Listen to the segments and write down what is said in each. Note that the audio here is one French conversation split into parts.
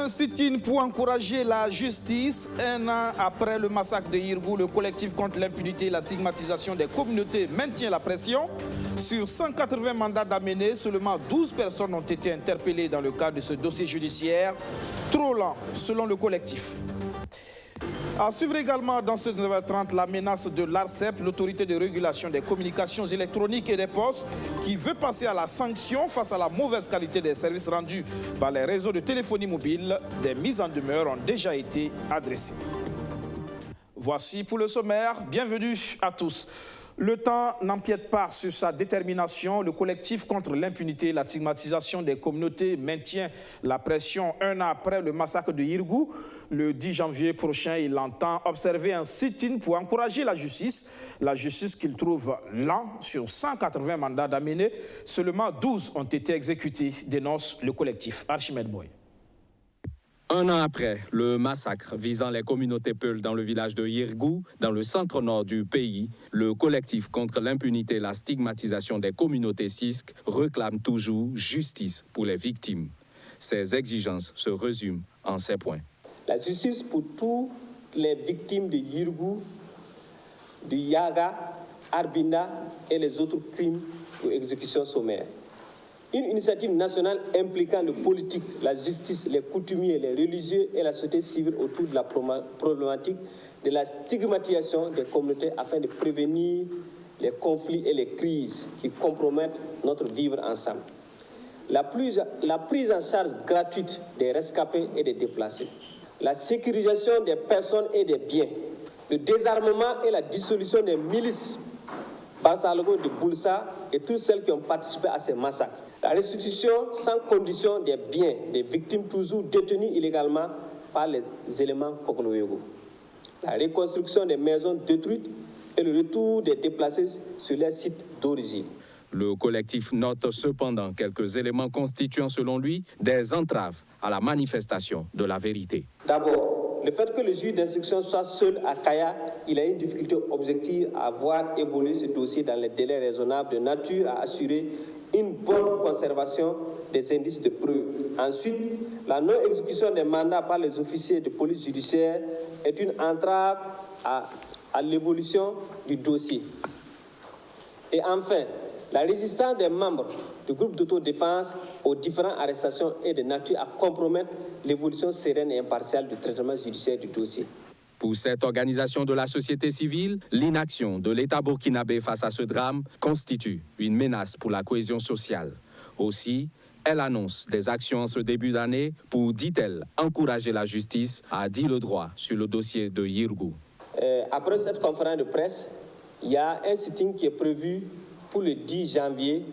Un sit-in pour encourager la justice. Un an après le massacre de Yirgou, le collectif contre l'impunité et la stigmatisation des communautés maintient la pression. Sur 180 mandats d'amener, seulement 12 personnes ont été interpellées dans le cadre de ce dossier judiciaire. Trop lent, selon le collectif. À suivre également dans ce 9h30 la menace de l'ARCEP, l'autorité de régulation des communications électroniques et des postes, qui veut passer à la sanction face à la mauvaise qualité des services rendus par les réseaux de téléphonie mobile. Des mises en demeure ont déjà été adressées. Voici pour le sommaire. Bienvenue à tous. Le temps n'empiète pas sur sa détermination. Le collectif contre l'impunité et la stigmatisation des communautés maintient la pression un an après le massacre de Yirgou. Le 10 janvier prochain, il entend observer un sit-in pour encourager la justice qu'il trouve lent. Sur 180 mandats d'amener, seulement 12 ont été exécutés, dénonce le collectif. Archimède Boy. Un an après le massacre visant les communautés Peuls dans le village de Yirgou, dans le centre-nord du pays, le collectif contre l'impunité et la stigmatisation des communautés CISC réclame toujours justice pour les victimes. Ces exigences se résument en ces points. La justice pour toutes les victimes de Yirgou, de Yaga, Arbinda et les autres crimes ou exécutions sommaires. Une initiative nationale impliquant le politique, la justice, les coutumiers, les religieux et la société civile autour de la problématique de la stigmatisation des communautés afin de prévenir les conflits et les crises qui compromettent notre vivre ensemble. La prise en charge gratuite des rescapés et des déplacés. La sécurisation des personnes et des biens. Le désarmement et la dissolution des milices Bassalogo de Boulsa et toutes celles qui ont participé à ces massacres. La restitution sans condition des biens des victimes toujours détenues illégalement par les éléments Kokoloyogo. La reconstruction des maisons détruites et le retour des déplacés sur les sites d'origine. Le collectif note cependant quelques éléments constituant selon lui des entraves à la manifestation de la vérité. D'abord, le fait que le juge d'instruction soit seul à Kaya, il a une difficulté objective à voir évoluer ce dossier dans les délais raisonnables de nature à assurer une bonne conservation des indices de preuve. Ensuite, la non-exécution des mandats par les officiers de police judiciaire est une entrave à l'évolution du dossier. Et enfin, la résistance des membres du groupe d'autodéfense aux différentes arrestations est de nature à compromettre l'évolution sereine et impartiale du traitement judiciaire du dossier. Pour cette organisation de la société civile, l'inaction de l'État burkinabé face à ce drame constitue une menace pour la cohésion sociale. Aussi, elle annonce des actions en ce début d'année pour, dit-elle, encourager la justice à dire le droit sur le dossier de Yirgou. Après cette conférence de presse, il y a un sitting qui est prévu pour le 10 janvier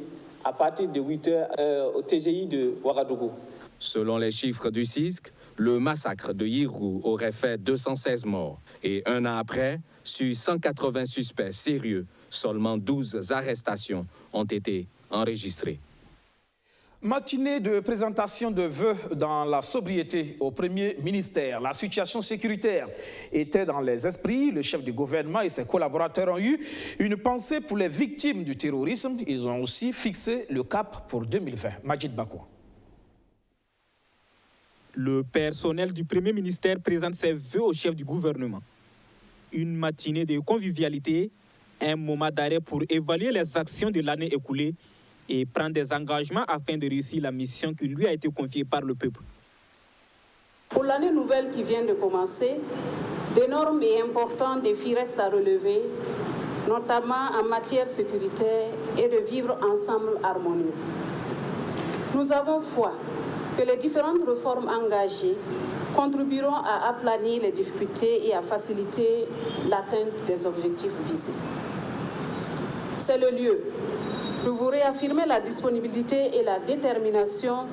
à partir de 8h au TGI de Ouagadougou. Selon les chiffres du CISC, le massacre de Yirgou aurait fait 216 morts. Et un an après, sur 180 suspects sérieux, seulement 12 arrestations ont été enregistrées. Matinée de présentation de vœux dans la sobriété au Premier ministère. La situation sécuritaire était dans les esprits. Le chef du gouvernement et ses collaborateurs ont eu une pensée pour les victimes du terrorisme. Ils ont aussi fixé le cap pour 2020. Majid Bakwa. Le personnel du Premier ministère présente ses vœux au chef du gouvernement. Une matinée de convivialité, un moment d'arrêt pour évaluer les actions de l'année écoulée et prendre des engagements afin de réussir la mission qui lui a été confiée par le peuple. Pour l'année nouvelle qui vient de commencer, d'énormes et importants défis restent à relever, notamment en matière sécuritaire et de vivre ensemble harmonieux. Nous avons foi que les différentes réformes engagées contribueront à aplanir les difficultés et à faciliter l'atteinte des objectifs visés. C'est le lieu de vous réaffirmer la disponibilité et la détermination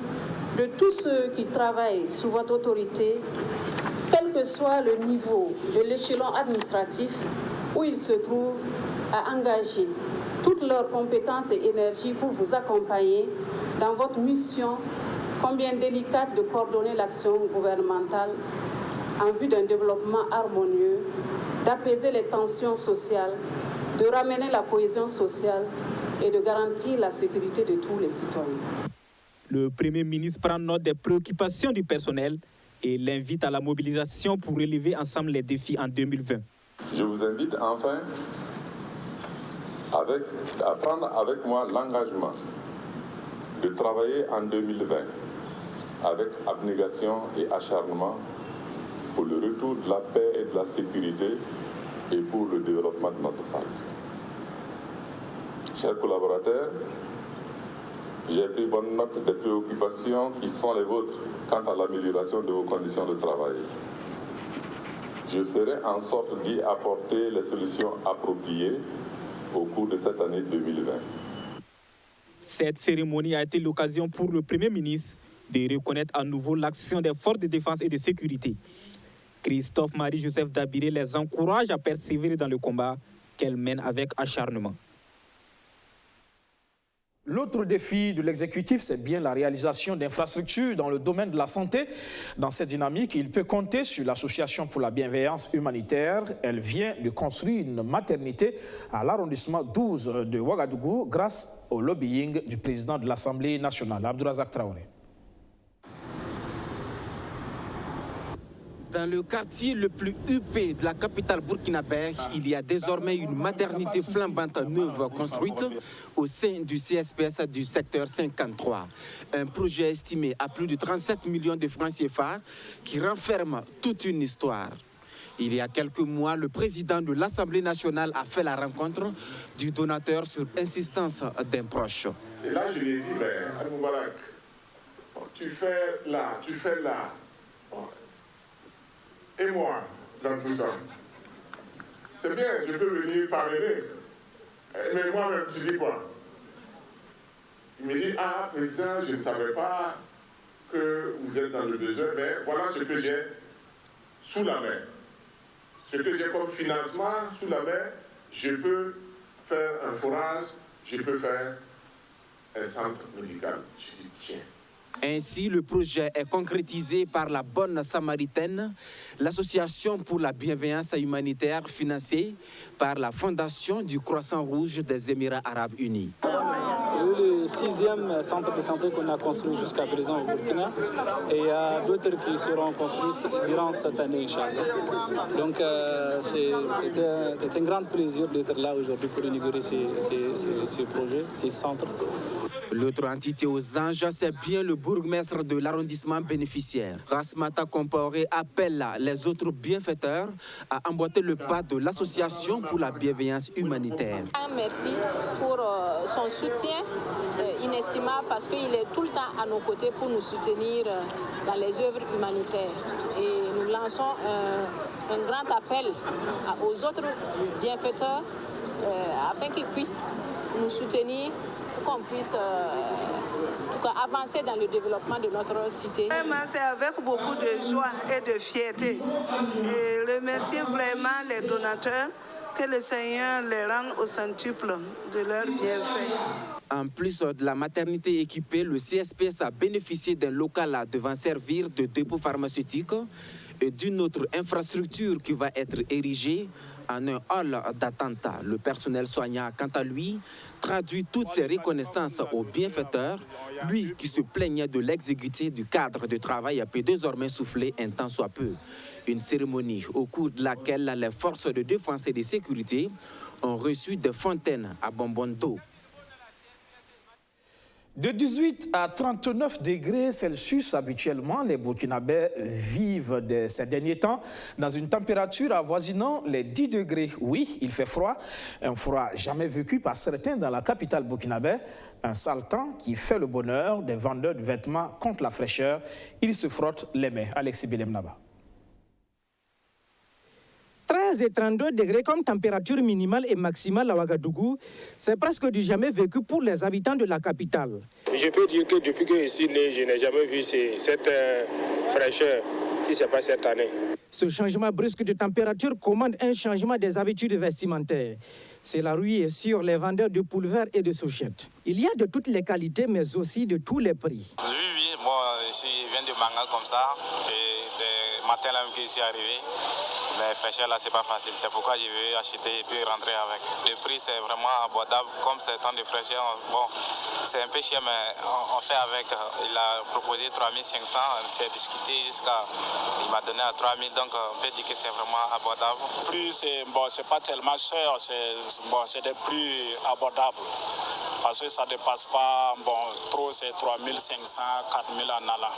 de tous ceux qui travaillent sous votre autorité, quel que soit le niveau de l'échelon administratif où ils se trouvent, à engager toutes leurs compétences et énergies pour vous accompagner dans votre mission combien délicate de coordonner l'action gouvernementale en vue d'un développement harmonieux, d'apaiser les tensions sociales, de ramener la cohésion sociale et de garantir la sécurité de tous les citoyens. Le Premier ministre prend note des préoccupations du personnel et l'invite à la mobilisation pour relever ensemble les défis en 2020. Je vous invite enfin à prendre avec moi l'engagement de travailler en 2020 avec abnégation et acharnement pour le retour de la paix et de la sécurité et pour le développement de notre parti. Chers collaborateurs, j'ai pris bonne note des préoccupations qui sont les vôtres quant à l'amélioration de vos conditions de travail. Je ferai en sorte d'y apporter les solutions appropriées au cours de cette année 2020. Cette cérémonie a été l'occasion pour le Premier ministre de reconnaître à nouveau l'action des forces de défense et de sécurité. Christophe Marie-Joseph Dabiré les encourage à persévérer dans le combat qu'elles mènent avec acharnement. L'autre défi de l'exécutif, c'est bien la réalisation d'infrastructures dans le domaine de la santé. Dans cette dynamique, il peut compter sur l'Association pour la bienveillance humanitaire. Elle vient de construire une maternité à l'arrondissement 12 de Ouagadougou grâce au lobbying du président de l'Assemblée nationale, Abdourazak Traoré. Dans le quartier le plus huppé de la capitale burkinabé, il y a désormais une maternité flambante neuve construite au sein du CSPS du secteur 53. Un projet estimé à plus de 37 millions de francs CFA qui renferme toute une histoire. Il y a quelques mois, le président de l'Assemblée nationale a fait la rencontre du donateur sur insistance d'un proche. Et là, je lui ai dit, Al-Moubarak, tu fais là. Et moi, dans tout ça. C'est bien, je peux venir parler. Mais moi-même, tu dis quoi? Il me dit, ah, président, je ne savais pas que vous êtes dans le besoin, mais voilà ce que j'ai sous la main. Ce que j'ai comme financement sous la main, je peux faire un forage, je peux faire un centre médical. Je dis, tiens. Ainsi, le projet est concrétisé par la Bonne Samaritaine, l'association pour la bienveillance humanitaire financée par la Fondation du Croissant Rouge des Émirats Arabes Unis. C'est le 6e centre de santé qu'on a construit jusqu'à présent au Burkina et il y a d'autres qui seront construits durant cette année, Inch'Allah. Donc c'est un grand plaisir d'être là aujourd'hui pour inaugurer ces projets, ces centres. L'autre entité aux anges, c'est bien le bourgmestre de l'arrondissement bénéficiaire. Rasmata Compaoré appelle les autres bienfaiteurs à emboîter le pas de l'association pour la bienveillance humanitaire. Merci pour son soutien inestimable parce qu'il est tout le temps à nos côtés pour nous soutenir dans les œuvres humanitaires. Et nous lançons un grand appel aux autres bienfaiteurs afin qu'ils puissent nous soutenir, qu'on puisse avancer dans le développement de notre cité. C'est avec beaucoup de joie et de fierté. Et remercier vraiment les donateurs, que le Seigneur les rende au centuple de leurs bienfaits. En plus de la maternité équipée, le CSPS a bénéficié d'un local devant servir de dépôt pharmaceutique et d'une autre infrastructure qui va être érigée en un hall d'attente. Le personnel soignant, quant à lui, traduit toutes ses reconnaissances aux bienfaiteurs, lui qui se plaignait de l'exécuté du cadre de travail peut désormais souffler un temps soit peu. Une cérémonie au cours de laquelle les forces de défense et de sécurité ont reçu des fontaines à bonbons d'eau. De 18 à 39 degrés Celsius, habituellement, les Burkinabés vivent ces derniers temps dans une température avoisinant les 10 degrés. Oui, il fait froid, un froid jamais vécu par certains dans la capitale burkinabé, un sale temps qui fait le bonheur des vendeurs de vêtements contre la fraîcheur. Ils se frottent les mains. Alexis Bilemnaba. 13 et 32 degrés comme température minimale et maximale à Ouagadougou, c'est presque du jamais vécu pour les habitants de la capitale. Je peux dire que depuis que je suis né, je n'ai jamais vu cette fraîcheur qui se passe cette année. Ce changement brusque de température commande un changement des habitudes vestimentaires. C'est la ruée sur les vendeurs de pulvers et de souchettes. Il y a de toutes les qualités, mais aussi de tous les prix. Oui, moi je viens de Manga comme ça, et c'est matin là que je suis arrivé. les fraîcheurs là, c'est pas facile. C'est pourquoi je vais acheter et puis rentrer avec. Le prix, c'est vraiment abordable. Comme c'est temps de fraîcheur, bon, c'est un peu cher, mais on fait avec. Il a proposé 3500, on s'est discuté jusqu'à. Il m'a donné à 3000, donc on peut dire que c'est vraiment abordable. Le prix, c'est pas tellement cher, c'est des prix abordables. Parce que ça ne dépasse pas, trop c'est 3500, 4000 en allant.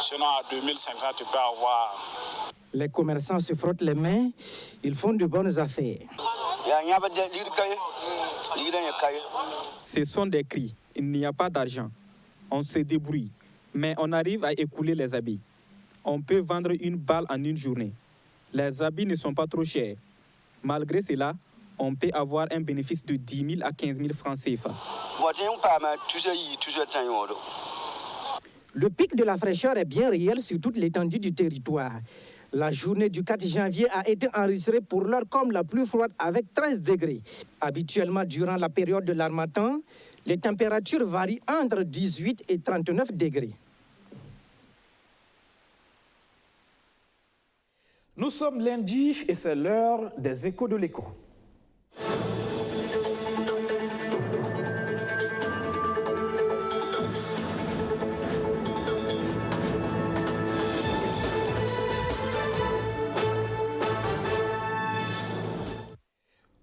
Sinon à 2500, tu peux avoir. Les commerçants se frottent les mains, ils font de bonnes affaires. Ce sont des cris, il n'y a pas d'argent. On se débrouille, mais on arrive à écouler les habits. On peut vendre une balle en une journée. Les habits ne sont pas trop chers. Malgré cela, on peut avoir un bénéfice de 10 000 à 15 000 francs CFA. Le pic de la fraîcheur est bien réel sur toute l'étendue du territoire. La journée du 4 janvier a été enregistrée pour l'heure comme la plus froide avec 13 degrés. Habituellement, durant la période de l'harmattan, les températures varient entre 18 et 39 degrés. Nous sommes lundi et c'est l'heure des échos de l'écho.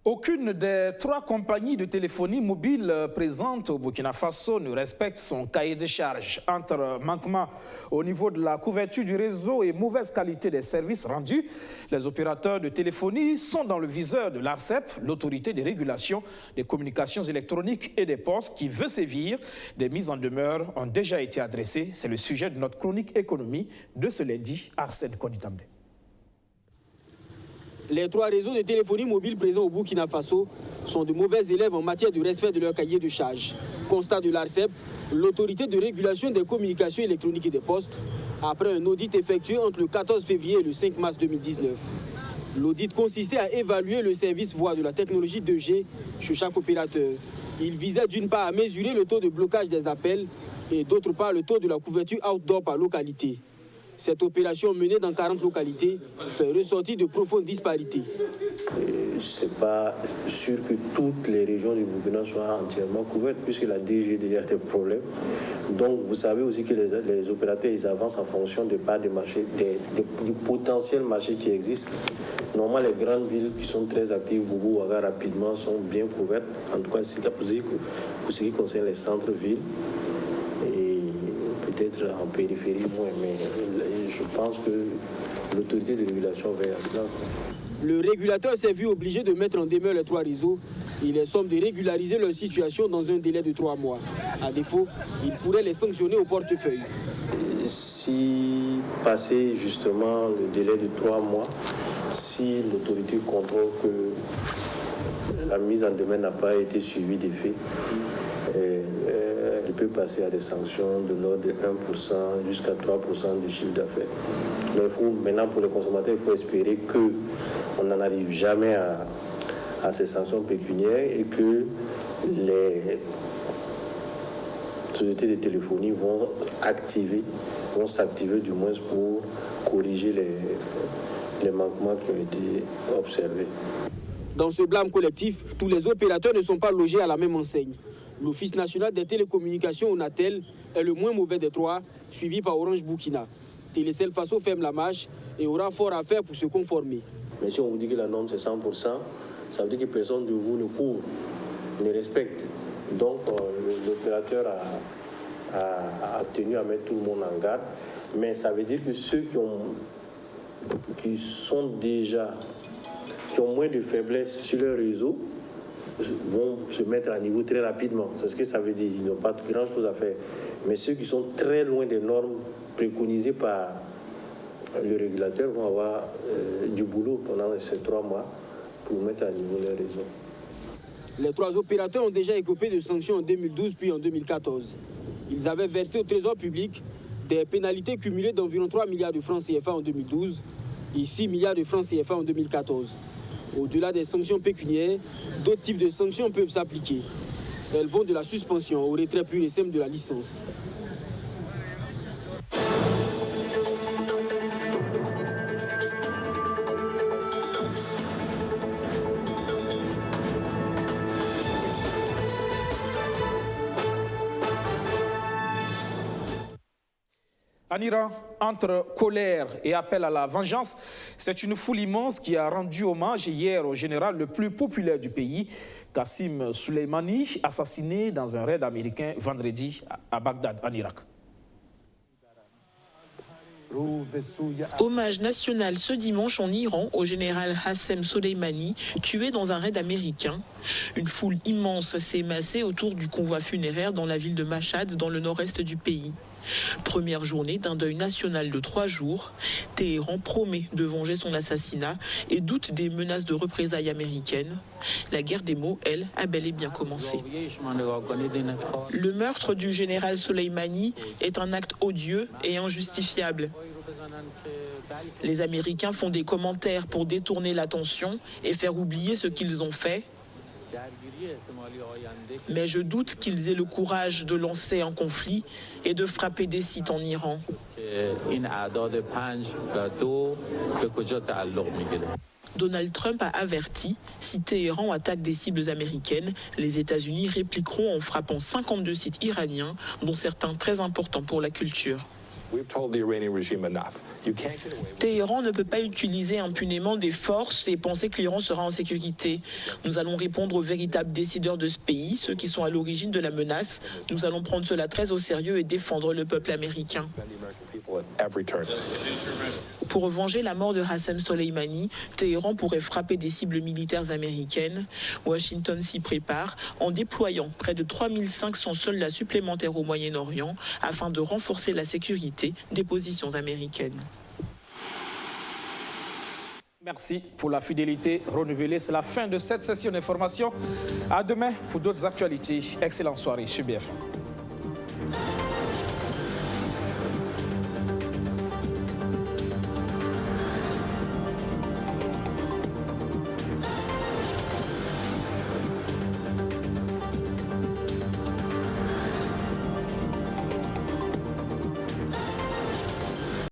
Aucune des 3 compagnies de téléphonie mobile présentes au Burkina Faso ne respecte son cahier de charges. Entre manquements au niveau de la couverture du réseau et mauvaise qualité des services rendus, les opérateurs de téléphonie sont dans le viseur de l'ARCEP, l'autorité de régulation des communications électroniques et des postes, qui veut sévir. Des mises en demeure ont déjà été adressées. C'est le sujet de notre chronique économie de ce lundi. Arsène Konitambe. Les 3 réseaux de téléphonie mobile présents au Burkina Faso sont de mauvais élèves en matière de respect de leur cahier de charges. Constat de l'ARCEP, l'autorité de régulation des communications électroniques et des postes, après un audit effectué entre le 14 février et le 5 mars 2019. L'audit consistait à évaluer le service voix de la technologie 2G chez chaque opérateur. Il visait d'une part à mesurer le taux de blocage des appels et d'autre part le taux de la couverture outdoor par localité. Cette opération menée dans 40 localités fait ressortir de profondes disparités. Ce n'est pas sûr que toutes les régions du Burkina soient entièrement couvertes, puisque la DG a déjà des problèmes. Donc vous savez aussi que les opérateurs ils avancent en fonction de parts de marché, du potentiel marché qui existe. Normalement, les grandes villes qui sont très actives, Boubou, Ouaga, rapidement, sont bien couvertes. En tout cas, pour ce qui concerne les centres-villes. Peut-être en périphérie moins, mais je pense que l'autorité de régulation veille à cela. Le régulateur s'est vu obligé de mettre en demeure les 3 réseaux. Il est somme de régulariser leur situation dans un délai de 3 mois. À défaut, il pourrait les sanctionner au portefeuille. Si passer justement le délai de 3 mois, si l'autorité contrôle que la mise en demeure n'a pas été suivie des faits, elle peut passer à des sanctions de l'ordre de 1% jusqu'à 3% du chiffre d'affaires. Mais maintenant, pour les consommateurs, il faut espérer qu'on n'en arrive jamais à ces sanctions pécuniaires et que les sociétés de téléphonie vont s'activer du moins pour corriger les manquements qui ont été observés. Dans ce blâme collectif, tous les opérateurs ne sont pas logés à la même enseigne. L'Office national des télécommunications, ONATEL, est le moins mauvais des 3, suivi par Orange Burkina. Télécel Faso ferme la marche et aura fort à faire pour se conformer. Mais si on vous dit que la norme c'est 100%, ça veut dire que personne de vous ne couvre, ne respecte. Donc l'opérateur a tenu à mettre tout le monde en garde. Mais ça veut dire que ceux qui ont moins de faiblesse sur leur réseau vont se mettre à niveau très rapidement. C'est ce que ça veut dire. Ils n'ont pas grand-chose à faire. Mais ceux qui sont très loin des normes préconisées par le régulateur vont avoir du boulot pendant ces 3 mois pour mettre à niveau leur réseau. Les 3 opérateurs ont déjà écopé de sanctions en 2012 puis en 2014. Ils avaient versé au Trésor public des pénalités cumulées d'environ 3 milliards de francs CFA en 2012 et 6 milliards de francs CFA en 2014. Au-delà des sanctions pécuniaires, d'autres types de sanctions peuvent s'appliquer. Elles vont de la suspension au retrait pur et simple de la licence. En Iran, entre colère et appel à la vengeance, c'est une foule immense qui a rendu hommage hier au général le plus populaire du pays, Qassim Soleimani, assassiné dans un raid américain vendredi à Bagdad, en Irak. Hommage national ce dimanche en Iran au général Qassim Soleimani, tué dans un raid américain. Une foule immense s'est massée autour du convoi funéraire dans la ville de Mashhad, dans le nord-est du pays. Première journée d'un deuil national de 3 jours, Téhéran promet de venger son assassinat et doute des menaces de représailles américaines. La guerre des mots, elle, a bel et bien commencé. Le meurtre du général Soleimani est un acte odieux et injustifiable. Les Américains font des commentaires pour détourner l'attention et faire oublier ce qu'ils ont fait. Mais je doute qu'ils aient le courage de lancer un conflit et de frapper des sites en Iran. Donald Trump a averti, si Téhéran attaque des cibles américaines, les États-Unis répliqueront en frappant 52 sites iraniens, dont certains très importants pour la culture. Téhéran ne peut pas utiliser impunément des forces et penser que l'Iran sera en sécurité. Nous allons répondre aux véritables décideurs de ce pays, ceux qui sont à l'origine de la menace. Nous allons prendre cela très au sérieux et défendre le peuple américain. Pour venger la mort de Qassim Soleimani, Téhéran pourrait frapper des cibles militaires américaines. Washington s'y prépare en déployant près de 3500 soldats supplémentaires au Moyen-Orient afin de renforcer la sécurité des positions américaines. Merci pour la fidélité renouvelée. C'est la fin de cette session d'information. À demain pour d'autres actualités. Excellente soirée sur BFM.